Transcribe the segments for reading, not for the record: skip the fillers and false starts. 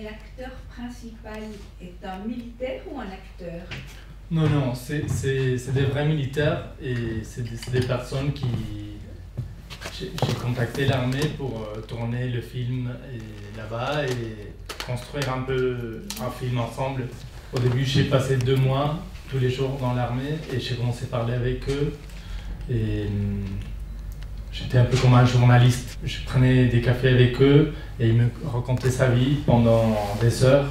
L'acteur principal est un militaire ou un acteur? Non, non, c'est des vrais militaires et c'est des personnes qui... J'ai contacté l'armée pour tourner le film là-bas et construire un peu un film ensemble. Au début, j'ai passé 2 mois tous les jours dans l'armée et j'ai commencé à parler avec eux. Et j'étais un peu comme un journaliste. Je prenais des cafés avec eux et ils me racontaient sa vie pendant des heures.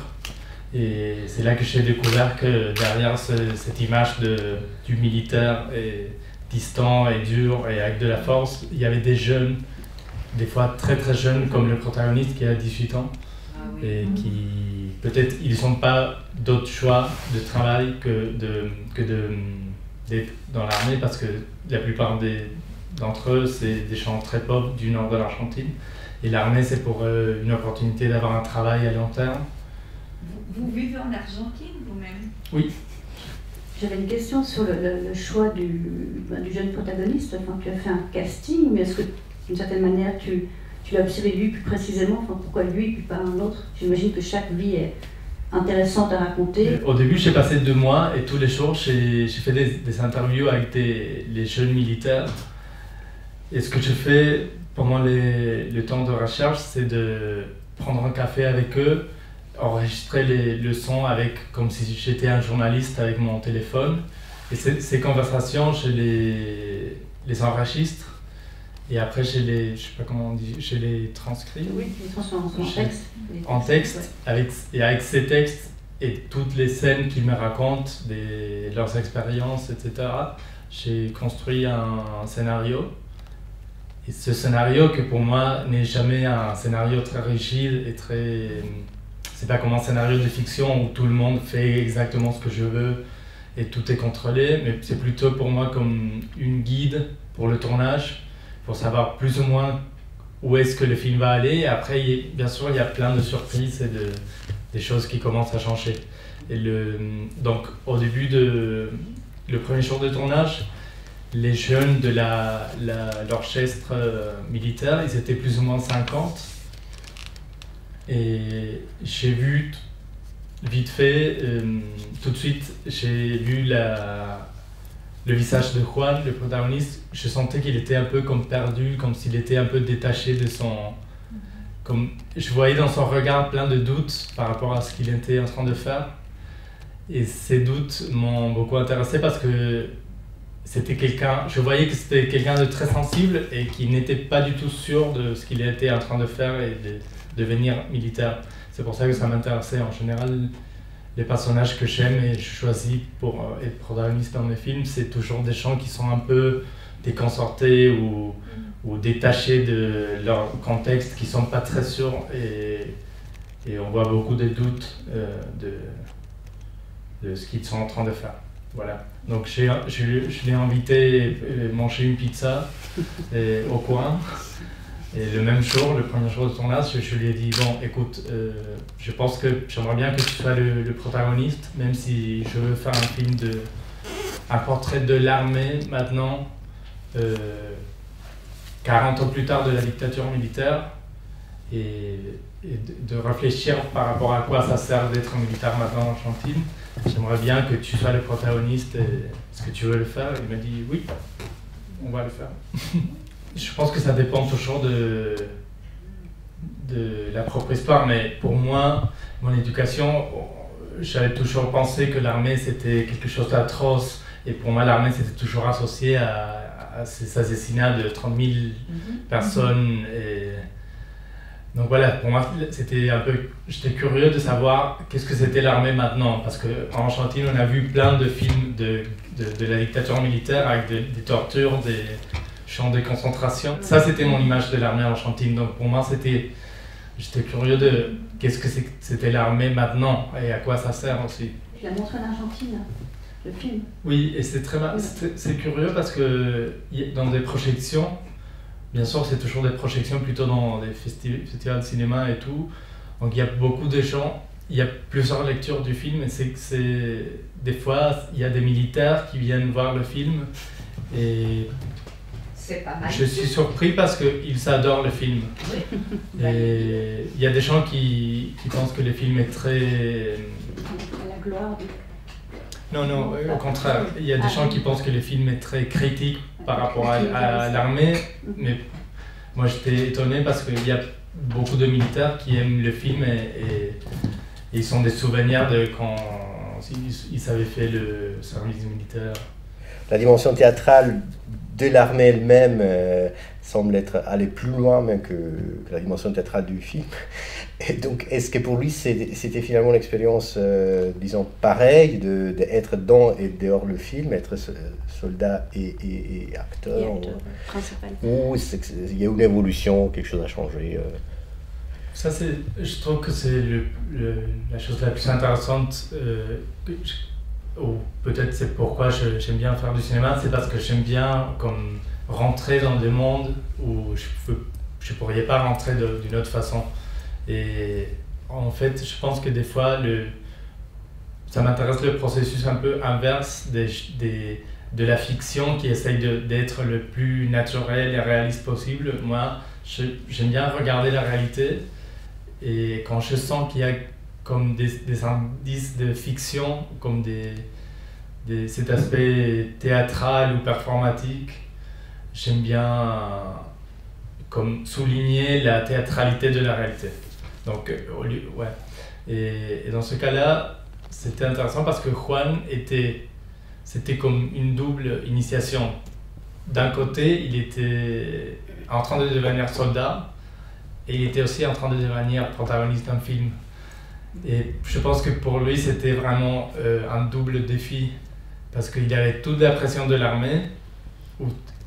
Et c'est là que j'ai découvert que derrière cette image du militaire distant et dur et avec de la force, il y avait des jeunes, des fois très très jeunes comme le protagoniste qui a 18 ans et qui peut-être ils n'ont pas d'autre choix de travail que d'être dans l'armée parce que la plupart d'entre eux c'est des gens très pauvres du nord de l'Argentine et l'armée c'est pour eux une opportunité d'avoir un travail à long terme. Vous vivez en Argentine vous-même? Oui. J'avais une question sur le choix du jeune protagoniste. Enfin, tu as fait un casting, mais est-ce que d'une certaine manière tu l'as observé lui plus précisément? Enfin, pourquoi lui et puis pas un autre? J'imagine que chaque vie est intéressante à raconter. Au début, j'ai passé 2 mois et tous les jours, j'ai fait des interviews avec les jeunes militaires. Et ce que je fais pendant le temps de recherche, c'est de prendre un café avec eux, enregistrer le son comme si j'étais un journaliste avec mon téléphone. Et ces conversations, je les enregistre. Et après, je sais pas comment on dit, je les transcris. Oui, les transforme en texte. En texte, ouais. Avec ces textes et toutes les scènes qu'ils me racontent, leurs expériences, etc., j'ai construit un scénario. Et ce scénario, que pour moi n'est jamais un scénario très rigide et très... C'est pas comme un scénario de fiction où tout le monde fait exactement ce que je veux et tout est contrôlé, mais c'est plutôt pour moi comme une guide pour le tournage, pour savoir plus ou moins où est-ce que le film va aller. Et après, bien sûr, il y a plein de surprises et des choses qui commencent à changer. Et donc, au début le premier jour de tournage, les jeunes de l'orchestre militaire, ils étaient plus ou moins 50. Et j'ai vu vite fait, tout de suite, j'ai vu le visage de Juan, le protagoniste. Je sentais qu'il était un peu comme perdu, comme s'il était un peu détaché de comme je voyais dans son regard plein de doutes par rapport à ce qu'il était en train de faire. Et ces doutes m'ont beaucoup intéressé parce que je voyais que c'était quelqu'un de très sensible et qui n'était pas du tout sûr de ce qu'il était en train de faire et de devenir militaire. C'est pour ça que ça m'intéressait. En général, les personnages que j'aime et je choisis pour être protagoniste dans mes films, c'est toujours des gens qui sont un peu déconcertés ou détachés de leur contexte, qui ne sont pas très sûrs et on voit beaucoup de doutes de ce qu'ils sont en train de faire. Voilà. Donc je l'ai invité à manger une pizza au coin. Et le même jour, le premier jour de tournage, je lui ai dit bon, écoute, je pense que j'aimerais bien que tu sois le protagoniste, même si je veux faire un portrait de l'armée maintenant, 40 ans plus tard de la dictature militaire, et de réfléchir par rapport à quoi ça sert d'être un militaire maintenant en Argentine. J'aimerais bien que tu sois le protagoniste. Est-ce que tu veux le faire? Il m'a dit oui, on va le faire. Je pense que ça dépend toujours de la propre histoire, mais pour moi, mon éducation, j'avais toujours pensé que l'armée c'était quelque chose d'atroce, et pour moi l'armée c'était toujours associé à ces assassinats de 30 000 personnes. Et donc voilà, pour moi c'était j'étais curieux de savoir qu'est-ce que c'était l'armée maintenant, parce qu'en Argentine on a vu plein de films de la dictature militaire avec des tortures, des champs de concentration. Ça, c'était mon image de l'armée argentine. Donc pour moi, j'étais curieux de qu'est-ce que c'était l'armée maintenant et à quoi ça sert aussi. Tu l'as montré en Argentine, le film? Oui, et c'est curieux parce que dans des projections, bien sûr, c'est toujours des projections plutôt dans des festivals de cinéma et tout. Donc il y a beaucoup de gens, il y a plusieurs lectures du film, et des fois, il y a des militaires qui viennent voir le film et C'est pas mal. Je suis surpris parce qu'ils adorent le film. Oui. Et il y a des gens qui pensent que le film est très... La gloire du... Non, au contraire. Il y a des gens qui pensent que le film est très critique par rapport à l'armée. Mais moi, j'étais étonné parce qu'il y a beaucoup de militaires qui aiment le film et ils ont des souvenirs de quand ils avaient fait le service militaire. La dimension théâtrale de l'armée elle-même semble aller plus loin même que la dimension théâtrale du film. Et donc, est-ce que pour lui, c'était finalement l'expérience, disons, pareille, d'être dans et dehors le film, être soldat et acteur, principal. ou il y a une évolution, quelque chose a changé Ça, je trouve que c'est la chose la plus intéressante, ou peut-être c'est pourquoi j'aime bien faire du cinéma, c'est parce que j'aime bien comme rentrer dans des mondes où je ne pourrais pas rentrer d'une autre façon. Et en fait, je pense que des fois, ça m'intéresse le processus un peu inverse de la fiction qui essaye d'être le plus naturel et réaliste possible. Moi, j'aime bien regarder la réalité. Et quand je sens qu'il y a comme des indices de fiction, comme cet aspect théâtral ou performatique, j'aime bien comme souligner la théâtralité de la réalité. Donc, ouais. Et dans ce cas-là, c'était intéressant parce que Juan c'était comme une double initiation. D'un côté, il était en train de devenir soldat, et il était aussi en train de devenir protagoniste d'un film. Et je pense que pour lui, c'était vraiment un double défi. Parce qu'il avait toute la pression de l'armée,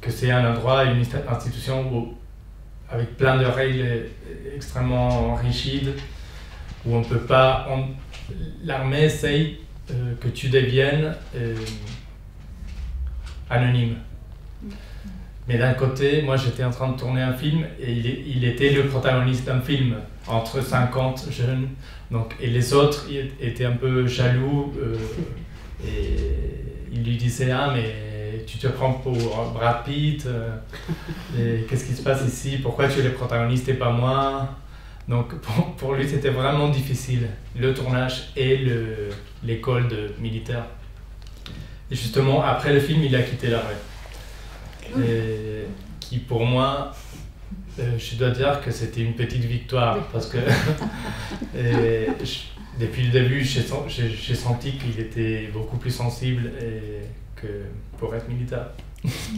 que c'est un endroit, une institution avec plein de règles extrêmement rigides, où on peut pas... L'armée essaye que tu deviennes anonyme. Mais d'un côté, moi j'étais en train de tourner un film et il était le protagoniste d'un film, entre 50 jeunes. Donc, et les autres étaient un peu jaloux et ils lui disaient « Ah, mais tu te prends pour Brad Pitt, et qu'est-ce qui se passe ici? Pourquoi tu es le protagoniste et pas moi ?» Donc pour lui c'était vraiment difficile, le tournage et l'école militaire. Et justement, après le film, il a quitté l'armée. Et qui pour moi, je dois dire que c'était une petite victoire parce que depuis le début j'ai senti qu'il était beaucoup plus sensible que pour être militaire.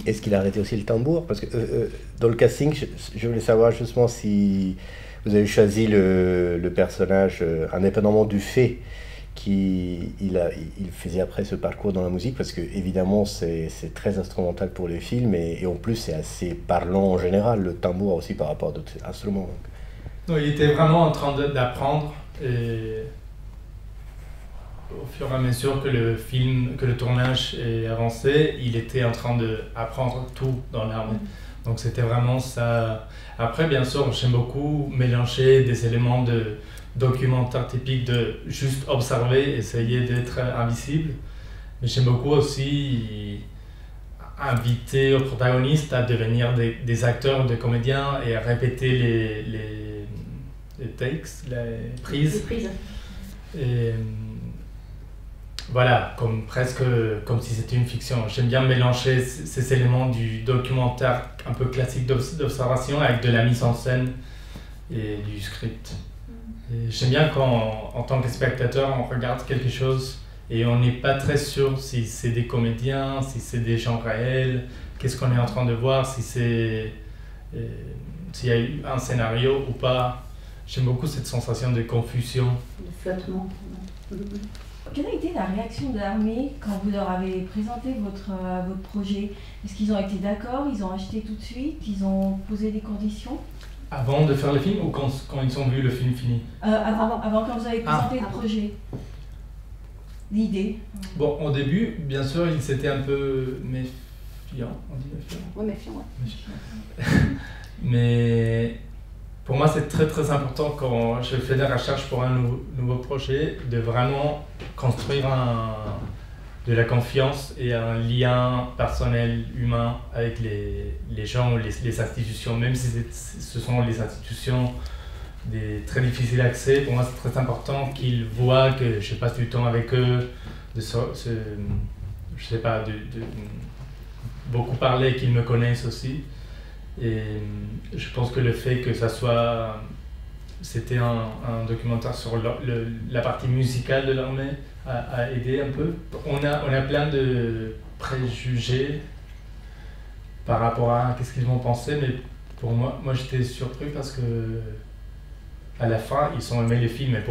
Est-ce qu'il a arrêté aussi le tambour? Parce que dans le casting, je voulais savoir justement si vous avez choisi le personnage indépendamment du fait qu'il faisait après ce parcours dans la musique, parce que évidemment c'est très instrumental pour les films et en plus c'est assez parlant en général, le tambour aussi par rapport à d'autres instruments. Non, il était vraiment en train d'apprendre et au fur et à mesure que le tournage est avancé, il était en train d'apprendre tout dans l'armée. Donc c'était vraiment ça. Après, bien sûr, j'aime beaucoup mélanger des éléments de documentaire typique de juste observer, essayer d'être invisible. Mais j'aime beaucoup aussi inviter aux protagonistes à devenir des acteurs, des comédiens et à répéter les takes, les prises. Et voilà, presque comme si c'était une fiction. J'aime bien mélanger ces éléments du documentaire un peu classique d'observation avec de la mise en scène et du script. J'aime bien quand, en tant que spectateur, on regarde quelque chose et on n'est pas très sûr si c'est des comédiens, si c'est des gens réels, qu'est-ce qu'on est en train de voir, s'il y a eu un scénario ou pas. J'aime beaucoup cette sensation de confusion. De flottement. Quelle a été la réaction de l'armée quand vous leur avez présenté votre projet? Est-ce qu'ils ont été d'accord? Ils ont acheté tout de suite? Ils ont posé des conditions? Avant de faire le film ou quand ils ont vu le film fini? Avant, quand vous avez présenté le projet, l'idée. Bon, au début, bien sûr, ils étaient un peu méfiants. On dit méfiants? Oui, méfiants, ouais. Mais pour moi, c'est très très important quand je fais des recherches pour un nouveau projet de vraiment construire de la confiance et un lien personnel, humain avec les gens ou les institutions, même si ce sont les institutions très difficiles d'accès. Pour moi, c'est très important qu'ils voient que je passe du temps avec eux, je sais pas, de beaucoup parler, qu'ils me connaissent aussi. Et je pense que le fait que ça soit... C'était un documentaire sur la partie musicale de l'armée a aidé un peu. On a plein de préjugés par rapport à qu'est-ce qu'ils vont penser, mais pour moi j'étais surpris parce que à la fin, ils ont aimé les films. Et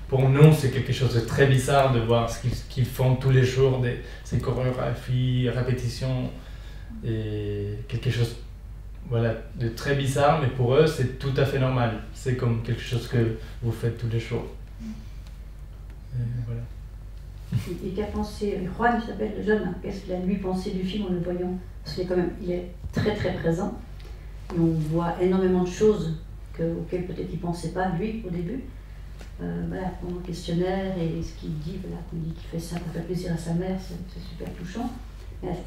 pour nous, c'est quelque chose de très bizarre de voir ce qu'ils font tous les jours, ces chorégraphies, répétitions, et quelque chose de très bizarre, mais pour eux, c'est tout à fait normal. C'est comme quelque chose que vous faites tous les jours. Et voilà. Et qu'a pensé Juan, il s'appelle le jeune, qu'est-ce qu'il a lui pensé du film en le voyant? Parce qu'il il est très très présent, et on voit énormément de choses auxquelles peut-être il ne pensait pas, lui, au début. Pendant le questionnaire et ce qu'il dit, qu'on dit qu'il fait ça pour faire plaisir à sa mère, c'est super touchant.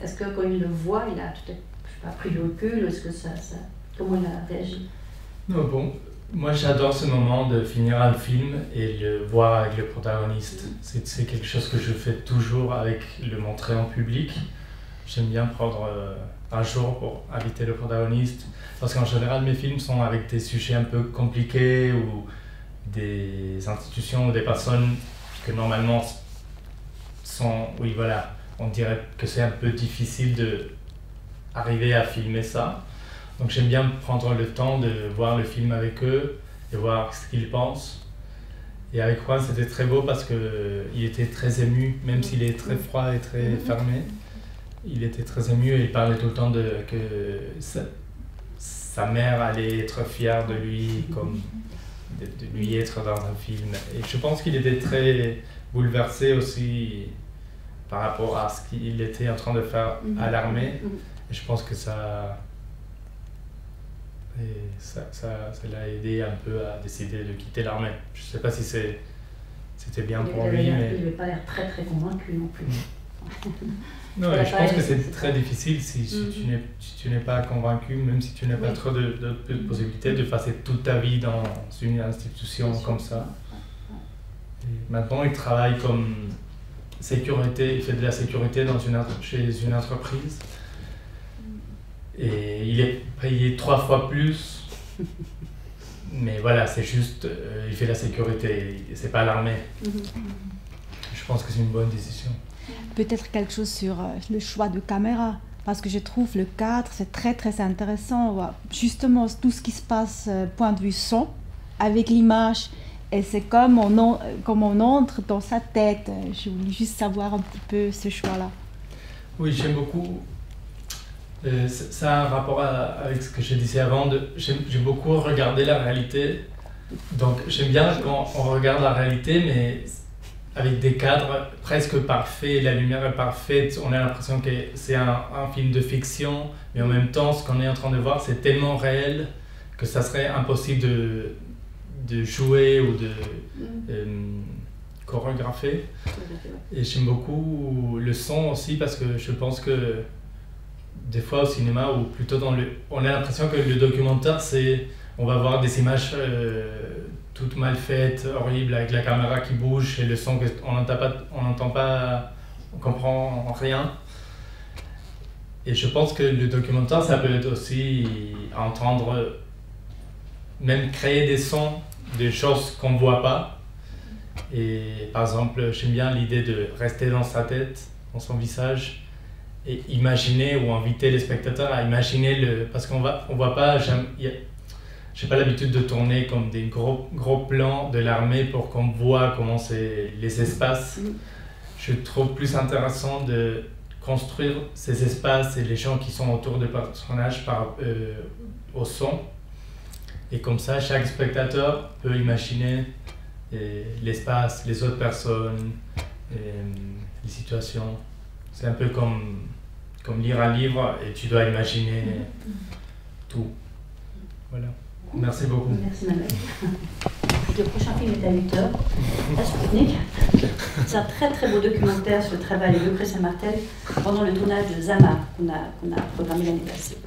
Est-ce que quand il le voit, il a peut-être pris du recul, ou est-ce que comment il a réagi? Non, bon, moi j'adore ce moment de finir un film et le voir avec le protagoniste. C'est quelque chose que je fais toujours avec le montrer en public. J'aime bien prendre un jour pour inviter le protagoniste, parce qu'en général mes films sont avec des sujets un peu compliqués ou des institutions ou des personnes que normalement sont, on dirait que c'est un peu difficile d'arriver à filmer ça. Donc j'aime bien prendre le temps de voir le film avec eux et voir ce qu'ils pensent. Et avec Juan, c'était très beau parce qu'il était très ému, même s'il est très froid et très fermé. Il était très ému et il parlait tout le temps que sa mère allait être fière de lui, comme de lui être dans un film. Et je pense qu'il était très bouleversé aussi par rapport à ce qu'il était en train de faire à l'armée. Et je pense que ça l'a aidé un peu à décider de quitter l'armée. Je ne sais pas si c'était bien pour lui, mais... Il n'avait pas l'air très très convaincu non plus. Non, je pense que c'est très difficile si tu n'es pas convaincu, même si tu n'as pas trop de possibilités de passer toute ta vie dans une institution comme ça. Et maintenant, il travaille comme sécurité, il fait de la sécurité chez une entreprise. Et il est payé 3 fois plus. Mais voilà, c'est juste, il fait la sécurité, c'est pas l'armée. Je pense que c'est une bonne décision. Peut-être quelque chose sur le choix de caméra, parce que je trouve le cadre, c'est très très intéressant. Justement, tout ce qui se passe point de vue son, avec l'image, et c'est comme on entre dans sa tête. Je voulais juste savoir un petit peu ce choix-là. Oui, j'aime beaucoup. Ça a un rapport avec ce que je disais avant. J'aime beaucoup regarder la réalité. Donc j'aime bien quand on regarde la réalité, mais avec des cadres presque parfaits, la lumière est parfaite, on a l'impression que c'est un film de fiction, mais en même temps, ce qu'on est en train de voir, c'est tellement réel que ça serait impossible de jouer ou de chorégrapher. Et j'aime beaucoup le son aussi, parce que je pense que des fois au cinéma, ou plutôt on a l'impression que le documentaire, on va voir des images toutes mal faites, horribles, avec la caméra qui bouge et le son qu'on n'entend pas, on comprend rien. Et je pense que le documentaire, ça peut être aussi entendre, même créer des sons, des choses qu'on ne voit pas. Et par exemple, j'aime bien l'idée de rester dans sa tête, dans son visage, et imaginer ou inviter les spectateurs à imaginer parce qu'on voit pas, j'ai pas l'habitude de tourner comme des gros plans de l'armée pour qu'on voit comment c'est les espaces. Je trouve plus intéressant de construire ces espaces et les gens qui sont autour des personnages au son. Et comme ça, chaque spectateur peut imaginer l'espace, les autres personnes, les situations. C'est un peu comme lire un livre et tu dois imaginer tout. Voilà. Merci beaucoup. Merci, madame. le prochain film est à 8h. À Sputnik. C'est un très très beau documentaire sur le travail de Lucrèce Martel pendant le tournage de Zama qu'on a programmé l'année passée.